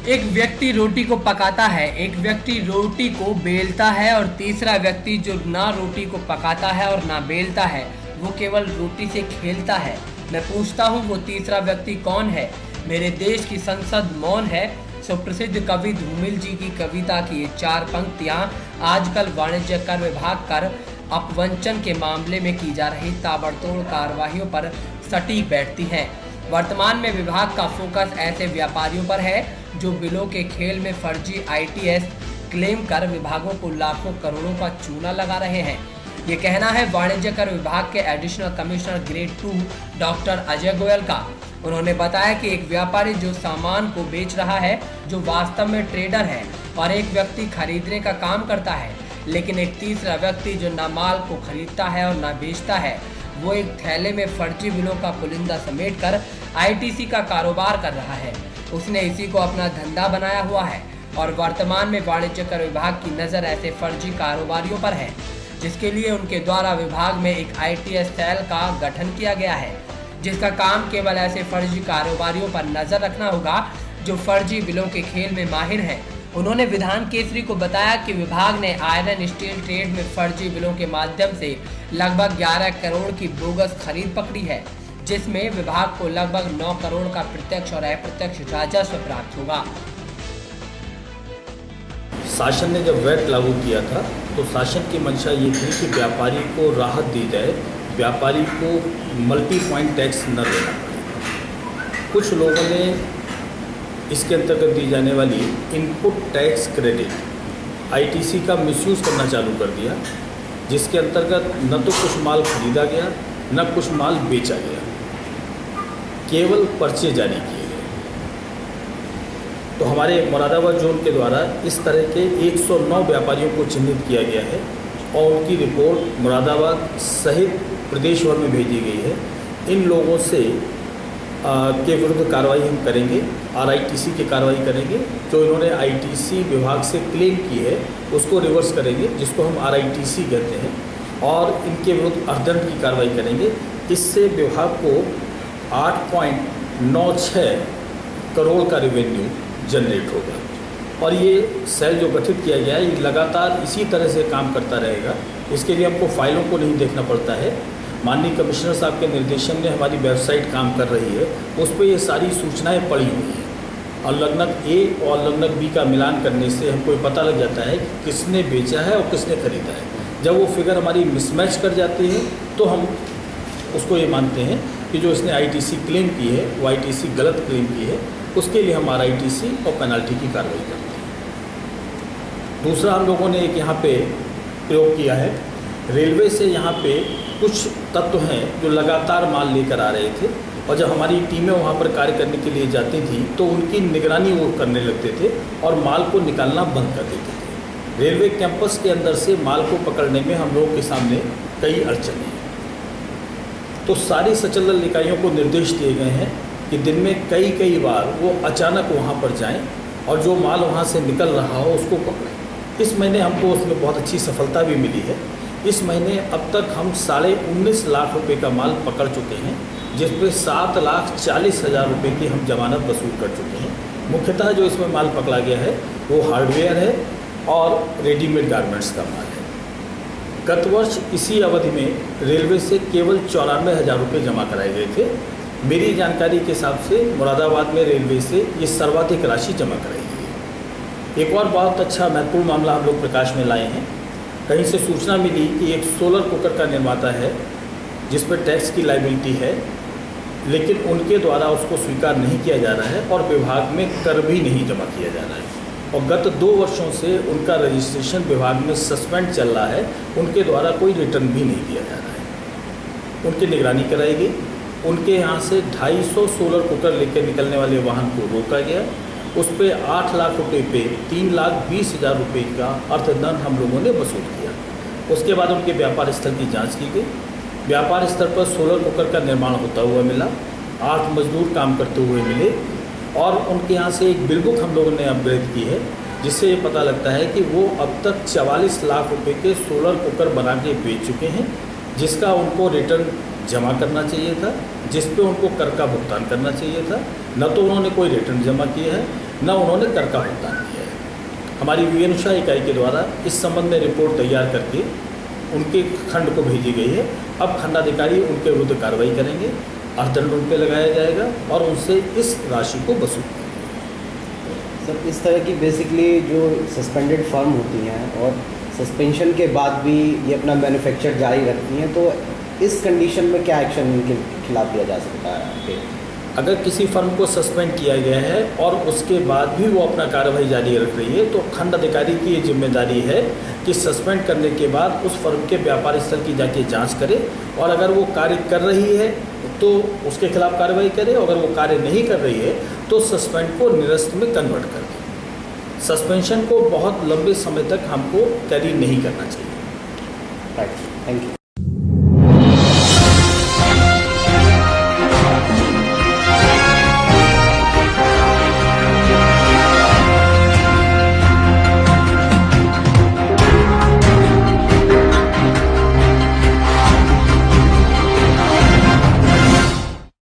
एक व्यक्ति रोटी को पकाता है, एक व्यक्ति रोटी को बेलता है और तीसरा व्यक्ति जो ना रोटी को पकाता है और ना बेलता है, वो केवल रोटी से खेलता है। मैं पूछता हूँ वो तीसरा व्यक्ति कौन है? मेरे देश की संसद मौन है। सुप्रसिद्ध कवि धूमिल जी की कविता की ये 4 पंक्तियाँ आजकल वाणिज्य कर विभाग कर अपवंचन के मामले में की जा रही ताबड़तोड़ कार्रवाइयों पर सटीक बैठती हैं। वर्तमान में विभाग का फोकस ऐसे व्यापारियों पर है जो बिलों के खेल में फर्जी ITS क्लेम कर विभागों को लाखों करोड़ों का चूना लगा रहे हैं। ये कहना है वाणिज्य कर विभाग के additional commissioner grade 2 doctor Ajay Goyal का। उन्होंने बताया कि एक व्यापारी जो सामान को बेच रहा है, जो वास्तव में ट्रेडर है, और एक व्यक्ति खरीदने का काम करता है, लेकिन एक तीसरा व्यक्ति जो ना माल को खरीदता है और ना बेचता है, वो एक थैले में फर्जी बिलों का पुलिंदा समेटकर ITC का कारोबार कर रहा है। उसने इसी को अपना धंधा बनाया हुआ है और वर्तमान में वाणिज्य कर विभाग की नज़र ऐसे फर्जी कारोबारियों पर है, जिसके लिए उनके द्वारा विभाग में एक ITS सेल का गठन किया गया है, जिसका काम केवल ऐसे फर्जी कारोबारियों पर नजर रखना होगा जो फर्जी बिलों के खेल में माहिर हैं। उन्होंने विधान केसरी को बताया कि विभाग ने आयरन स्टील ट्रेड में फर्जी बिलों के माध्यम से लगभग 11 करोड़ की बोगस खरीद पकड़ी है, जिसमें विभाग को लगभग 9 करोड़ का प्रत्यक्ष और अप्रत्यक्ष राजस्व प्राप्त होगा। शासन ने जब वैट लागू किया था तो शासन की मंशा ये थी कि व्यापारी को राहत दी जाए, व्यापारी को मल्टी पॉइंट टैक्स न देना पड़े। कुछ लोगों ने इसके अंतर्गत दी जाने वाली इनपुट टैक्स क्रेडिट ITC का मिसयूज़ करना चालू कर दिया, जिसके अंतर्गत न तो कुछ माल खरीदा गया न कुछ माल बेचा गया, केवल पर्चे जारी किए गए। तो हमारे मुरादाबाद जोन के द्वारा इस तरह के 109 व्यापारियों को चिन्हित किया गया है और उनकी रिपोर्ट मुरादाबाद सहित प्रदेश भर में भेजी गई है। इन लोगों से के विरुद्ध कार्रवाई हम करेंगे, RITC की कार्रवाई करेंगे। जो इन्होंने ITC विभाग से क्लेम की है उसको रिवर्स करेंगे, जिसको हम RITC कहते हैं, और इनके विरुद्ध अर्थदंड की कार्रवाई करेंगे। इससे विभाग को 8.96 करोड़ का रेवेन्यू जनरेट होगा और ये सेल जो गठित किया गया है ये लगातार इसी तरह से काम करता रहेगा। इसके लिए हमको फाइलों को नहीं देखना पड़ता है। माननीय कमिश्नर साहब के निर्देशन में हमारी वेबसाइट काम कर रही है, उस पर ये सारी सूचनाएं पड़ी हुई हैं और लग्नक A और लग्नक B का मिलान करने से हमको पता लग जाता है कि किसने बेचा है और किसने खरीदा है। जब वो फिगर हमारी मिसमैच कर जाती है तो हम उसको ये मानते हैं कि जो इसने ITC क्लेम की है वो ITC गलत क्लेम की है। उसके लिए हम RITC और पेनल्टी की कार्रवाई करते हैं। दूसरा, हम लोगों ने एक यहाँ पे प्रयोग किया है, रेलवे से यहाँ पे कुछ तत्व हैं जो लगातार माल लेकर आ रहे थे और जब हमारी टीमें वहाँ पर कार्य करने के लिए जाती थी तो उनकी निगरानी वो करने लगते थे और माल को निकालना बंद कर देते थे। रेलवे कैंपस के अंदर से माल को पकड़ने में हम लोगों के सामने कई अड़चनें हैं। तो सारी सचल इकाइयों को निर्देश दिए गए हैं कि दिन में कई बार वो अचानक वहाँ पर जाएं और जो माल वहाँ से निकल रहा हो उसको पकड़ें। इस महीने हमको उसमें बहुत अच्छी सफलता भी मिली है। इस महीने अब तक हम 19.5 लाख रुपए का माल पकड़ चुके हैं, जिसमें 7,40,000 रुपये की हम जमानत वसूल कर चुके हैं। मुख्यतः जो इसमें माल पकड़ा गया है वो हार्डवेयर है और रेडीमेड गारमेंट्स का माल है। गत वर्ष इसी अवधि में रेलवे से केवल 94,000 रुपये जमा कराए गए थे। मेरी जानकारी के हिसाब से मुरादाबाद में रेलवे से ये सर्वाधिक राशि जमा कराई गई है। एक और बहुत अच्छा महत्वपूर्ण मामला हम लोग प्रकाश में लाए हैं। कहीं से सूचना मिली कि एक सोलर कुकर का निर्माता है जिस पर टैक्स की लायबिलिटी है, लेकिन उनके द्वारा उसको स्वीकार नहीं किया जा रहा है और विभाग में कर भी नहीं जमा किया जा रहा है और गत 2 वर्षों से उनका रजिस्ट्रेशन विभाग में सस्पेंड चल रहा है। उनके द्वारा कोई रिटर्न भी नहीं दिया जा रहा है। उनकी निगरानी कराई गई। उनके यहाँ से 250 सोलर कुकर लेकर निकलने वाले वाहन को रोका गया। उस पर 8 लाख रुपये पे 3,20,000 रुपये का अर्थदंड हम लोगों ने वसूल किया। उसके बाद उनके व्यापार स्थल की जांच की गई। व्यापार स्तर पर सोलर कुकर का निर्माण होता हुआ मिला, 8 मजदूर काम करते हुए मिले और उनके यहाँ से एक बिल बुक हम लोगों ने अपग्रेड की है, जिससे ये पता लगता है कि वो अब तक 44 लाख रुपये के सोलर कुकर बना के बेच चुके हैं, जिसका उनको रिटर्न जमा करना चाहिए था, जिस पे उनको कर का भुगतान करना चाहिए था। न तो उन्होंने कोई रिटर्न जमा किया है, न उन्होंने कर का भुगतान किया है। हमारी विवेनुषा इकाई के द्वारा इस संबंध में रिपोर्ट तैयार करके उनके खंड को भेजी गई है। अब खंडाधिकारी उनके विरुद्ध कार्रवाई करेंगे, अर्थदंड उन पर लगाया जाएगा और उनसे इस राशि को वसूल करेंगे। सर, इस तरह की बेसिकली जो सस्पेंडेड फर्म होती हैं और सस्पेंशन के बाद भी ये अपना मैन्युफैक्चर जारी रखती हैं, तो इस कंडीशन में क्या एक्शन इनके खिलाफ लिया जा सकता है? अगर किसी फर्म को सस्पेंड किया गया है और उसके बाद भी वो अपना कार्रवाई जारी रख रही है, तो खंड अधिकारी की ये जिम्मेदारी है कि सस्पेंड करने के बाद उस फर्म के व्यापार स्थल की जाके जांच करे और अगर वो कार्य कर रही है तो उसके खिलाफ कार्रवाई करे, और अगर वो कार्य नहीं कर रही है तो सस्पेंड को निरस्त में कन्वर्ट कर दे। सस्पेंशन को बहुत लंबे समय तक हमको कैरी नहीं करना चाहिए। Right, thank you.